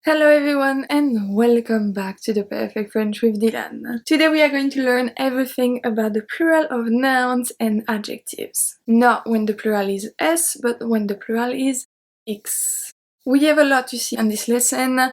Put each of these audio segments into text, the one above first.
Hello everyone and welcome back to the Perfect French with Dylane. Today we are going to learn everything about the plural of nouns and adjectives. Not when the plural is s, but when the plural is x. We have a lot to see on this lesson.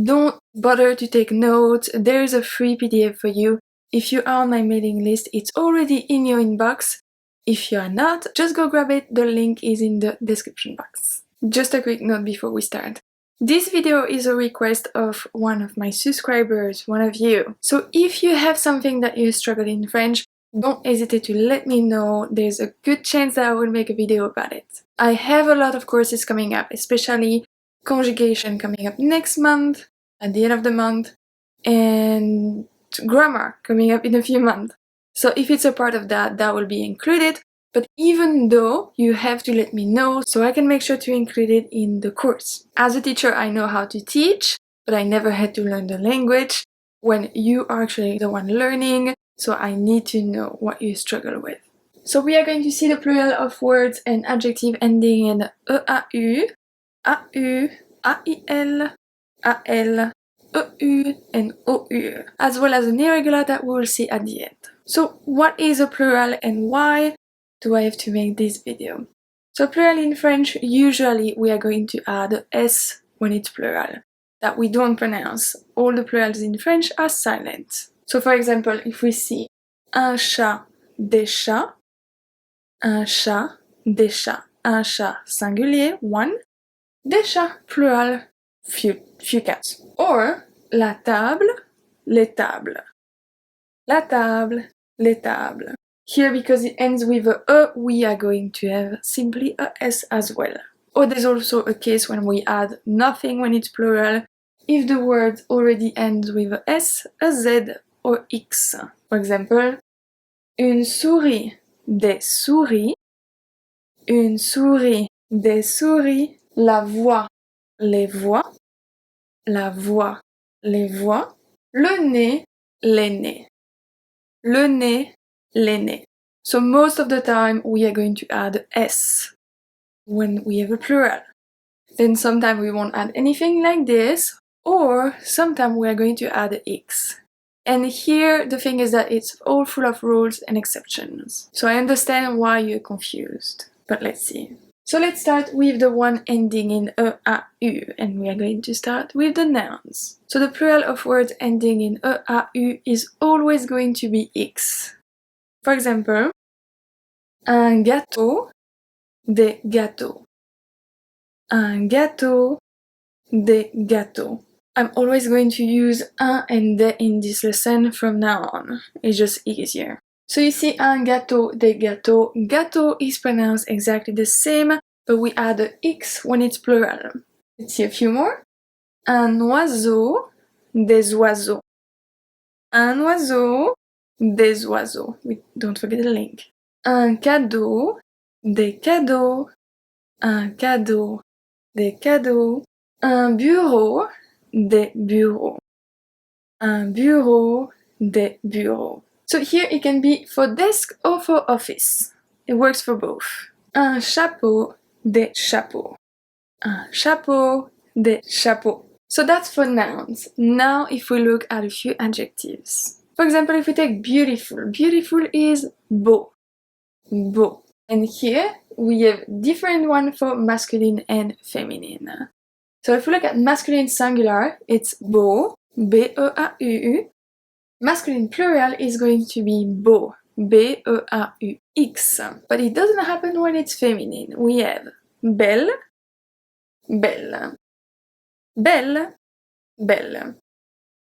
Don't bother to take notes, there is a free PDF for you. If you are on my mailing list, it's already in your inbox. If you are not, just go grab it, the link is in the description box. Just a quick note before we start. This video is a request of one of my subscribers, one of you. So if you have something that you struggle in French, don't hesitate to let me know. There's a good chance that I will make a video about it. I have a lot of courses coming up, especially Conjugation coming up next month, at the end of the month, and Grammar coming up in a few months. So if it's a part of that, that will be included. But even though, you have to let me know so I can make sure to include it in the course. As a teacher, I know how to teach, but I never had to learn the language when you are actually the one learning, so I need to know what you struggle with. So we are going to see the plural of words and adjective ending in EAU, AU, AIL, AL, EU, and OU, as well as an irregular that we will see at the end. So what is a plural and why do I have to make this video? So plural in French, usually we are going to add S when it's plural, that we don't pronounce. All the plurals in French are silent. So for example, if we see un chat, des chats, un chat, des chats, un chat singulier, one, des chats plural, few cats. Or la table, les tables, la table, les tables. Here, because it ends with a E, we are going to have simply a S as well. Or there's also a case when we add nothing when it's plural, if the word already ends with a S, a Z, or X. For example, une souris, des souris, une souris, des souris, la voix, les voix, la voix, les voix, le nez, les nez, le nez, les nez. So most of the time we are going to add S when we have a plural. Then sometimes we won't add anything like this, or sometimes we are going to add X. And here the thing is that it's all full of rules and exceptions. So I understand why you're confused, but let's see. So let's start with the one ending in EAU, and we are going to start with the nouns. So the plural of words ending in EAU is always going to be X. For example, un gâteau, des gâteaux. Un gâteau, des gâteaux. I'm always going to use un and des in this lesson from now on. It's just easier. So you see un gâteau, des gâteaux. Gâteau is pronounced exactly the same, but we add the X when it's plural. Let's see a few more. Un oiseau, des oiseaux. Un oiseau, des oiseaux. Don't forget the link. Un cadeau, des cadeaux. Un cadeau, des cadeaux. Un bureau, des bureaux. Un bureau, des bureaux. So here it can be for desk or for office. It works for both. Un chapeau, des chapeaux. Un chapeau, des chapeaux. So that's for nouns. Now if we look at a few adjectives. For example, if we take beautiful, beautiful is beau. Beau. And here we have different one for masculine and feminine. So if we look at masculine singular, it's beau, B-E-A-U. Masculine plural is going to be beau, B-E-A-U-X. But it doesn't happen when it's feminine. We have belle, belle, belle, belle.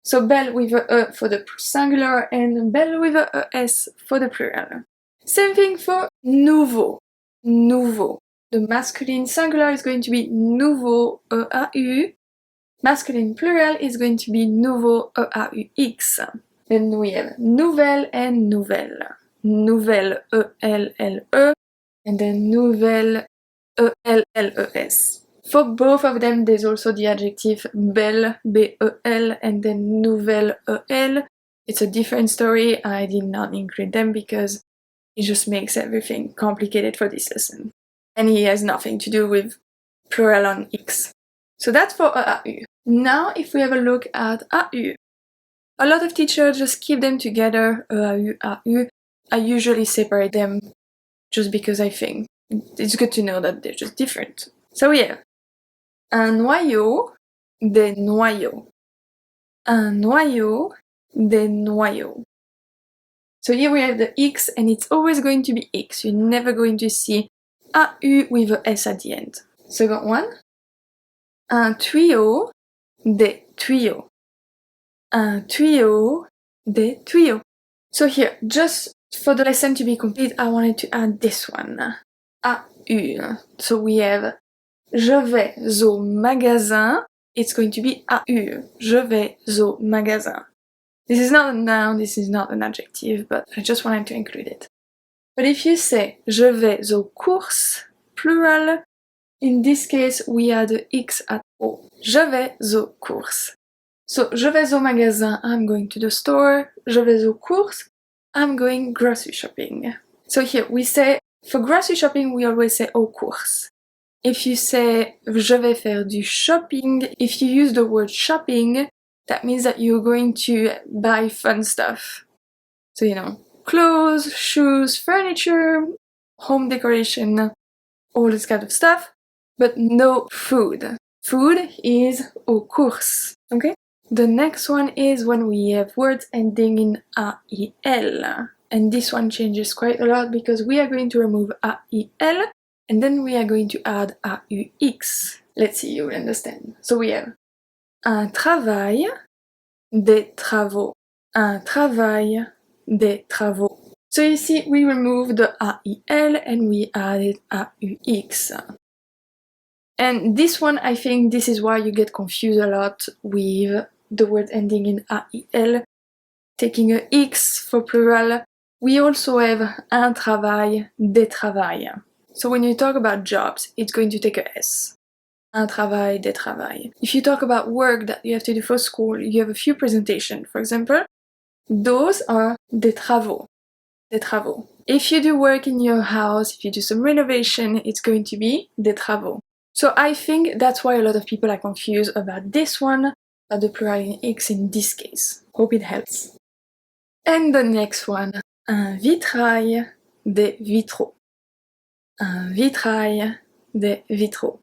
So belle with a E for the singular and belle with a S for the plural. Same thing for nouveau, nouveau. The masculine singular is going to be nouveau, E-A-U. Masculine plural is going to be nouveau, E-A-U-X. Then we have nouvelle and nouvelle. Nouvelle, E-L-L-E, and then nouvelle, E-L-L-E-S. For both of them, there's also the adjective belle, B-E-L, and then nouvelle, E-L. It's a different story. I did not include them because it just makes everything complicated for this lesson. And it has nothing to do with plural on X. So that's for EAU. Now, if we have a look at AU, a lot of teachers just keep them together, AU, AU. I usually separate them just because I think it's good to know that they're just different. So we have un noyau, des noyaux. Un noyau, des noyaux. So here we have the X, and it's always going to be X. You're never going to see AU with a S at the end. Second one, un tuyau, des tuyaux. Un tuyau, des tuyaux. So here, just for the lesson to be complete, I wanted to add this one, AU. So we have je vais au magasin, it's going to be AU. Je vais au magasin. This is not a noun, this is not an adjective, but I just wanted to include it. But if you say je vais aux courses, plural, in this case we add the X at O. Je vais aux courses. So, je vais au magasin, I'm going to the store. Je vais aux courses, I'm going grocery shopping. So here we say, for grocery shopping we always say aux courses. If you say je vais faire du shopping, if you use the word shopping, that means that you're going to buy fun stuff. So, you know, clothes, shoes, furniture, home decoration, all this kind of stuff, but no food. Food is aux courses, okay? The next one is when we have words ending in AIL. And this one changes quite a lot because we are going to remove AIL and then we are going to add AUX. Let's see, you will understand. So we have un travail, des travaux. Un travail, des travaux. So you see, we remove the AIL and we added AUX. And this one, I think this is why you get confused a lot with the word ending in AIL, taking a X for plural. We also have un travail, des travail. So when you talk about jobs, it's going to take a S. Un travail, des travail. If you talk about work that you have to do for school, you have a few presentations. For example, those are des travaux. Des travaux. If you do work in your house, if you do some renovation, it's going to be des travaux. So I think that's why a lot of people are confused about this one, about the plural in X in this case. Hope it helps. And the next one, un vitrail, des vitraux. Un vitrail, des vitraux.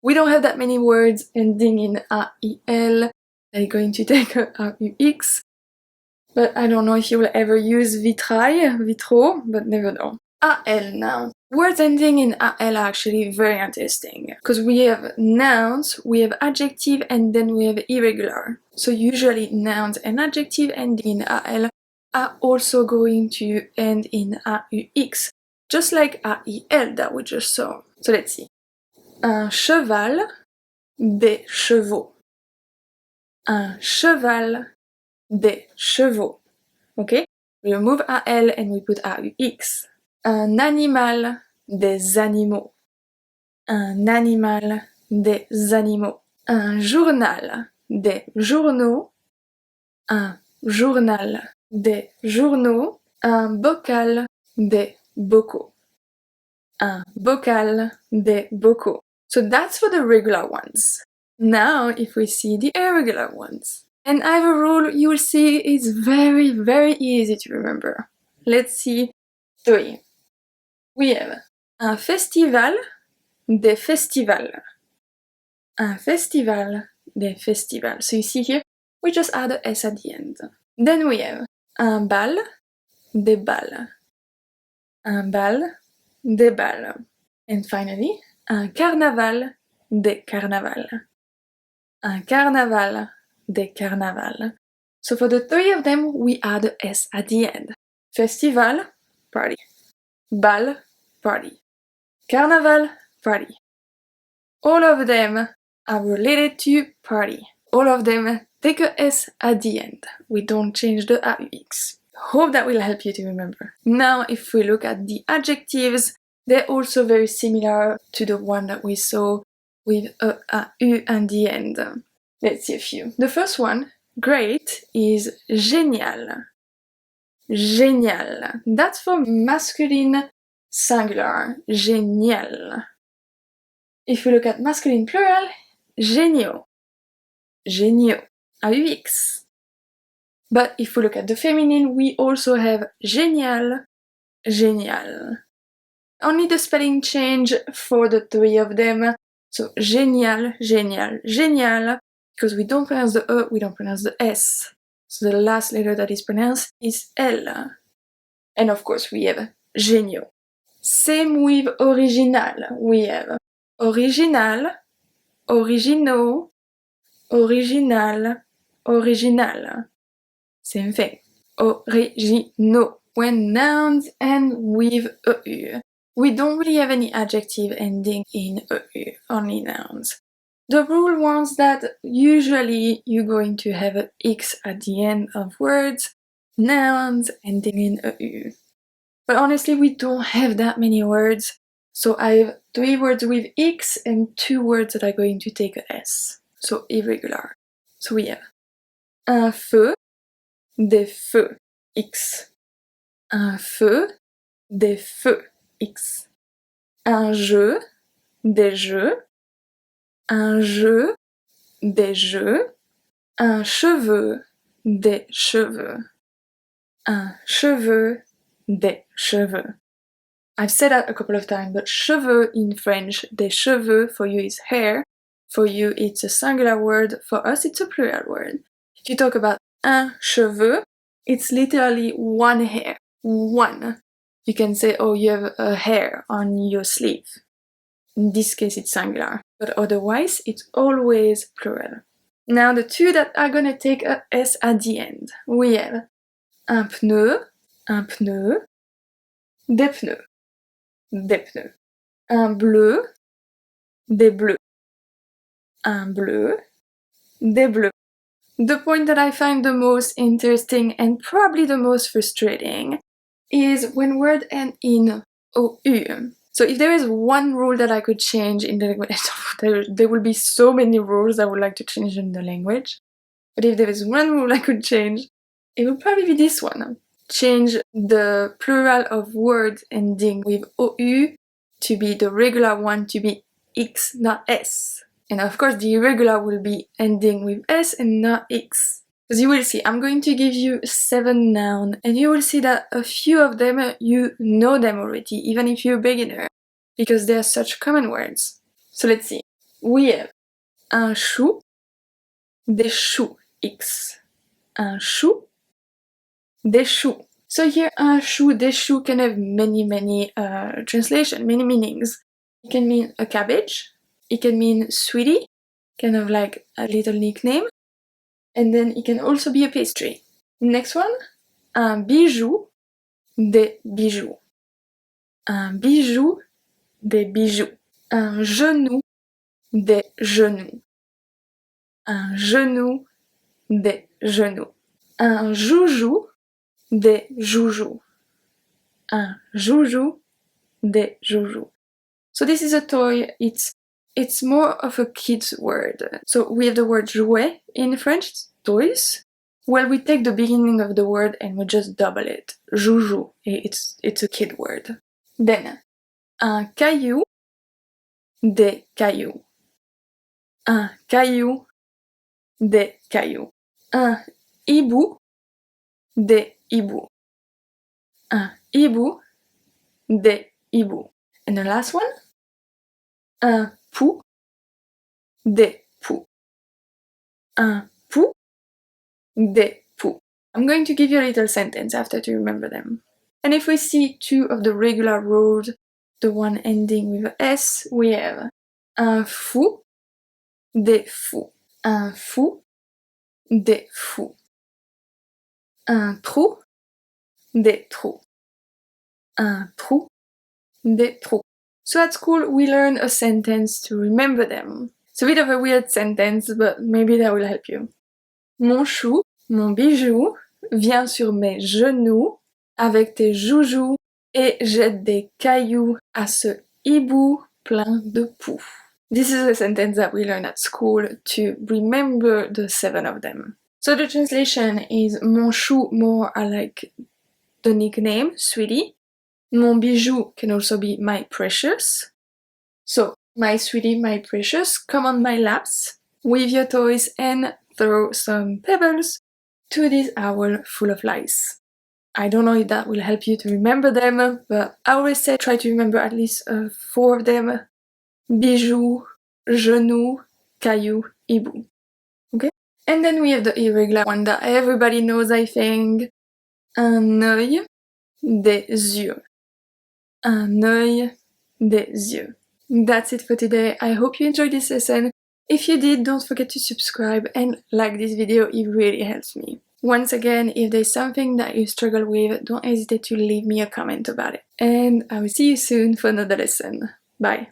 We don't have that many words ending in AIL. They're going to take a AUX. But I don't know if you will ever use vitrail, vitraux, but never know. AL now. Words ending in AL are actually very interesting because we have nouns, we have adjective, and then we have irregular. So usually nouns and adjective ending in AL are also going to end in AUX, just like AIL that we just saw. So let's see. Un cheval, des chevaux. Un cheval, des chevaux. Okay? We remove AL and we put AUX. Un animal, des animaux. Un animal, des animaux. Un journal, des journaux. Un journal, des journaux. Un bocal, des bocaux. Un bocal, des bocaux. So that's for the regular ones. Now, if we see the irregular ones. And I have a rule you will see is very, very easy to remember. Let's see 3. We have un festival, des festivals. Un festival, des festivals. So you see here, we just add a S at the end. Then we have un bal, des balles. Un bal, des balles. And finally, un carnaval, des carnavals. Un carnaval, des carnavals. So for the 3 of them, we add a S at the end. Festival, party. Bal, party. Carnaval, party. All of them are related to party. All of them take a S at the end. We don't change the AUX. Hope that will help you to remember. Now, if we look at the adjectives, they're also very similar to the one that we saw with a AU at the end. Let's see a few. The first one, great, is génial. Génial. That's for masculine singular. Génial. If we look at masculine plural, géniaux. géniaux, AUX. But if we look at the feminine, we also have génial, génial. Only the spelling change for the three of them. So génial, génial, génial, because we don't pronounce the E, we don't pronounce the S. So the last letter that is pronounced is L. And of course we have géniaux. Same with original. We have original, originaux, original, original. Same thing. Originaux. When nouns end with EU. We don't really have any adjective ending in EU, only nouns. The rule wants that usually you're going to have an X at the end of words, nouns ending in EU. But honestly, we don't have that many words, so I have 3 words with X and 2 words that are going to take a S. So irregular. So we have un feu, des feux, X. Un feu, des feux, X. Un jeu, des jeux. Un jeu, des jeux. Un cheveu, des cheveux. Un cheveu, des cheveux. I've said that a couple of times, but cheveux in French, des cheveux, for you is hair. For you it's a singular word, for us it's a plural word. If you talk about un cheveu, it's literally one hair. One. You can say, oh, you have a hair on your sleeve. In this case, it's singular, but otherwise, it's always plural. Now, the 2 that are gonna take a S at the end. We have un pneu, des pneus, des pneus. Un bleu, des bleus. Un bleu, des bleus. The point that I find the most interesting and probably the most frustrating is when words end in OU. So if there is one rule that I could change in the language, there will be so many rules I would like to change in the language. But if there is one rule I could change, it would probably be this one. Change the plural of words ending with OU to be the regular one to be X, not S. And of course the irregular will be ending with S and not X. As you will see, I'm going to give you 7 nouns, and you will see that a few of them, you know them already, even if you're a beginner, because they are such common words. So let's see. We have un chou, des choux, X. Un chou, des choux. So here, un chou, des choux can have many translations, many meanings. It can mean a cabbage, it can mean sweetie, kind of like a little nickname, and then it can also be a pastry. Next one, un bijou, des bijoux. Un bijou, des bijoux. Un genou, des genoux. Un genou, des genoux. Un joujou, des joujoux. Un joujou, des joujoux. So this is a toy, it's more of a kid's word. So we have the word jouet in French, toys. Well, we take the beginning of the word and we just double it. Joujou, it's a kid word. Then, un caillou, des cailloux. Un caillou, des cailloux. Un hibou, des hiboux. Un hibou, des hiboux. And the last one, un pou, des poux. Un pou, des poux. I'm going to give you a little sentence after to remember them. And if we see 2 of the regular rules, the one ending with S, we have un fou, des fous. Un fou, des fous. Un trou, des trous. Un trou, des trous. So at school we learn a sentence to remember them. It's a bit of a weird sentence, but maybe that will help you. Mon chou, mon bijou, vient sur mes genoux avec tes joujoux et jette des cailloux à ce hibou plein de poux. This is a sentence that we learn at school to remember the 7 of them. So the translation is mon chou, more like the nickname, sweetie. Mon bijou can also be my precious. So, my sweetie, my precious, come on my laps. with your toys and throw some pebbles to this owl full of lice. I don't know if that will help you to remember them, but I always say try to remember at least 4 of them. Bijou, genou, caillou, hibou. Okay? And then we have the irregular one that everybody knows, I think. Un œil, des yeux. Un œil, des yeux. That's it for today. I hope you enjoyed this lesson. If you did, don't forget to subscribe and like this video, it really helps me. Once again, if there's something that you struggle with, don't hesitate to leave me a comment about it. And I will see you soon for another lesson. Bye!